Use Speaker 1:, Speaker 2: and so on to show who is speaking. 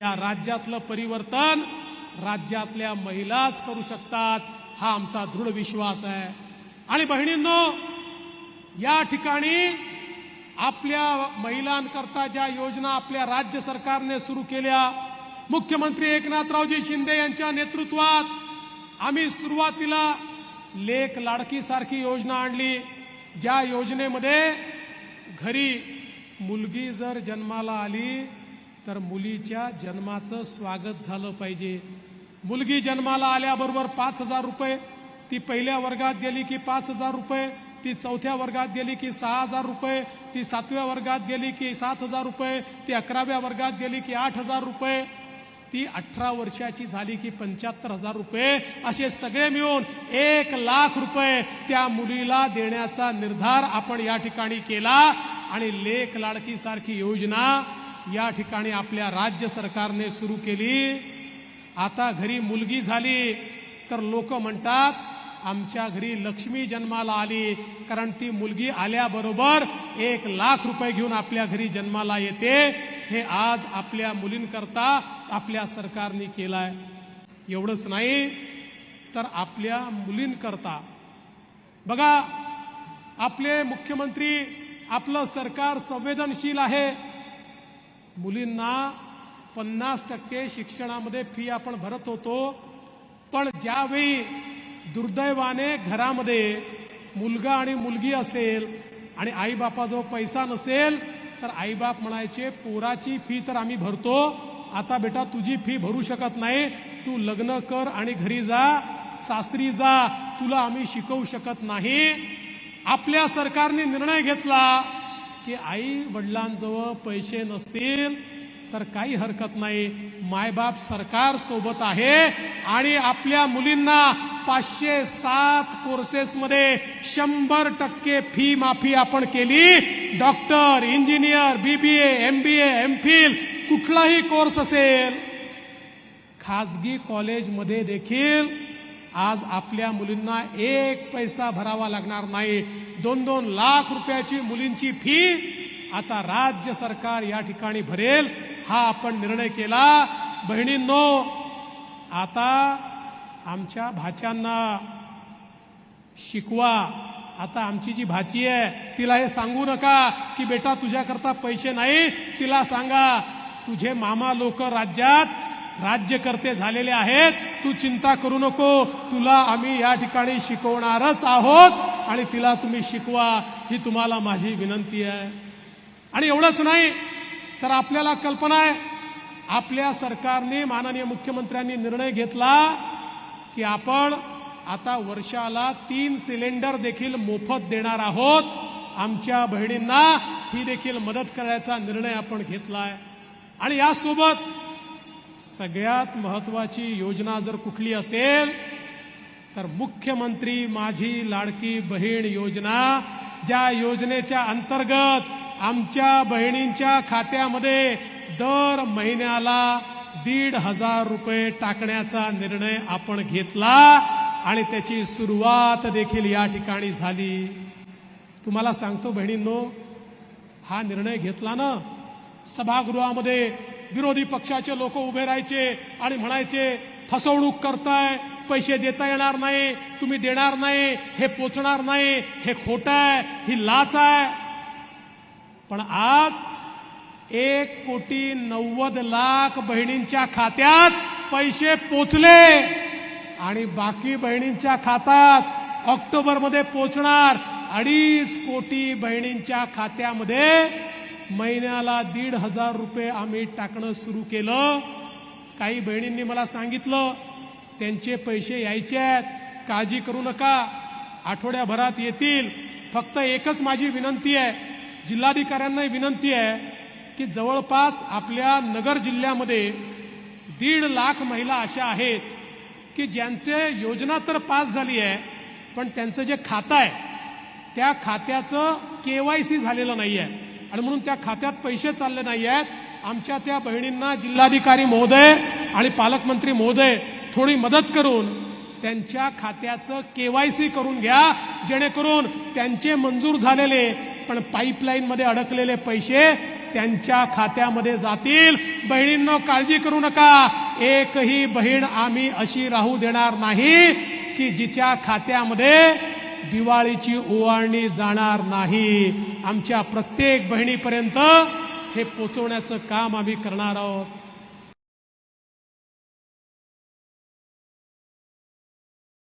Speaker 1: या राज्यातलं परिवर्तन राज्यातल्या महिलाच करू शकतात, हा आमचा दृढ विश्वास आहे। आणि बहिणींनो, या ठिकाणी आपल्या महिलांकरता ज्या योजना आपल्या राज्य सरकारने सुरू केल्या, मुख्यमंत्री एकनाथरावजी शिंदे यांच्या नेतृत्वात आम्ही सुरुवातीला लेक लाडकी सारखी योजना आणली, ज्या योजनेमध्ये घरी मुलगी जर जन्माला आली तर मुलीच्या जन्माचं स्वागत झालं पाहिजे। मुलगी जन्माला आल्याबरोबर 5,000 रुपये, ती पहिल्या वर्गात गेली की 5,000 रुपये, ती चौथ्या वर्गात गेली की 6,000 रुपये, ती 7व्या वर्गात गेली की 7,000 रुपये, ती 11व्या वर्गात गेली की 8,000 रुपये, ती 18 वर्षाची झाली की 75,000 रुपये, असे सगळे मिळून 1,00,000 रुपये त्या मुलीला देण्याचा निर्धार आपण या ठिकाणी केला। आणि लेक लाडकी सारखी योजना या ठिकाणी आपल्या राज्य सरकारने सुरू केली। आता घरी मुलगी झाली तर लोक म्हणतात आमच्या घरी लक्ष्मी जन्माला आली, कारण ती मुलगी आल्याबरोबर 1,00,000 रुपये घेऊन आपल्या घरी जन्माला येते। हे आज आपल्या मुलींकरता आपल्या सरकारने केलाय। एवढंच नाही तर आपल्या मुलींकरता बघा, आपले मुख्यमंत्री, आपलं सरकार संवेदनशील आहे। मुलींना 50% शिक्षणामध्ये फी आपण भरत होतो, पण ज्यावेळी दुर्दैवाने घरामध्ये मुलगा आणि मुलगी असेल आणि आईबापाजवळ पैसा नसेल तर आईबाप म्हणायचे पोराची फी तर आम्ही भरतो, आता बेटा तुझी फी भरू शकत नाही, तू लग्न कर आणि घरी जा, सासरी जा, तुला आम्ही शिकवू शकत नाही। आपल्या सरकारने निर्णय घेतला की आई वडिलांजवळ पैसे नसतील तर काही हरकत नाही, मायबाप सरकार सोबत आहे आणि आपल्या मुलींना 507 कोर्सेसमध्ये 100% फी माफी आपण केली। Doctor, engineer, BBA, MBA, MPhil कुठलाही कोर्स असेल, खाजगी कॉलेजमध्ये देखील आज आपल्या मुलींना 1 पैसा भरावा लागणार नाही। 2-2 लाख रुपयाची मुलींची फी आता राज्य सरकार या ठिकाणी भरेल, हा आपण निर्णय केला। बहिणींनो, आता आमच्या भाच्यांना शिकवा। आता आमची जी भाची आहे तिला हे सांगू नका की बेटा तुझ्याकरता पैसे नाही, तिला सांगा तुझे मामा लोक राज्यात राज्यकर्ते झालेले आहेत, तू चिंता करू नको, तुला आम्ही या ठिकाणी शिकवणारच आहोत आणि तिला तुम्ही शिकवा, ही तुम्हाला माझी विनंती आहे। आणि एवढंच नाही तर आपल्याला कल्पना आहे, आपल्या सरकारने, माननीय मुख्यमंत्र्यांनी निर्णय घेतला की आपण आता वर्षाला 3 सिलेंडर देखील मोफत देणार आहोत। आमच्या बहिणींना ही देखील मदत करायचा निर्णय आपण घेतलाय। आणि यासोबत सगळ्यात महत्वाची योजना जर कुठली असेल तर मुख्यमंत्री माझी लाडकी बहीण योजना, ज्या योजनेच्या अंतर्गत आमच्या बहिणींच्या खात्यामध्ये दर महिन्याला 1,500 रुपये टाकण्याचा निर्णय आपण घेतला आणि त्याची सुरुवात देखील या ठिकाणी झाली। तुम्हाला सांगतो बहिणींनो, हा निर्णय घेतला ना, सभागृहामध्ये विरोधी पक्षाचे लोक उभे राहायचे आणि म्हणायचे फसवणूक करताय, पैसे देता येणार नाही, तुम्ही देणार नाही, हे पोचणार नाही, हे खोटं आहे, ही लाच आहे। पण आज 1,90,00,000 बहिणींच्या खात्यात पैसे पोचले आणि बाकी बहिणींच्या खात्यात ऑक्टोबरमध्ये पोचणार 2.5 कोटी बहिणींच्या खात्यामध्ये महिन्याला 1,500 रुपये आम्ही टाकणं सुरू केलं। काही बहिणींनी मला सांगितलं त्यांचे पैसे यायचे आहेत, काळजी करू नका, आठवड्याभरात येतील। फक्त एकच माझी विनंती आहे, जिल्हाधिकाऱ्यांना विनंती आहे की जवळपास आपल्या नगर जिल्ह्यामध्ये 1.5 लाख महिला अशा आहेत की ज्यांचे योजना तर पास झाली आहे, पण त्यांचं जे खातं आहे त्या खात्याचं KYC झालेलं नाही आहे आणि म्हणून त्या खात्यात पैसे चालले नाही आहेत। आमच्या त्या बहिणींना जिल्हाधिकारी महोदय आणि पालकमंत्री महोदय थोडी मदत करून त्यांच्या खात्याचं KYC करून घ्या, जेणेकरून त्यांचे मंजूर झालेले पण पाईपलाईन मध्ये अडकलेले पैसे त्यांच्या खात्यामध्ये जातील. बहिणींनो, काळजी करू नका. एकही बहीण आम्ही अशी राहू देणार नाही की जिच्या खात्यामध्ये दिवाळीची ओवाळणी जाणार नाही. आमच्या प्रत्येक बहिणीपर्यंत हे पोचवण्याचं काम आम्ही करणार आहोत.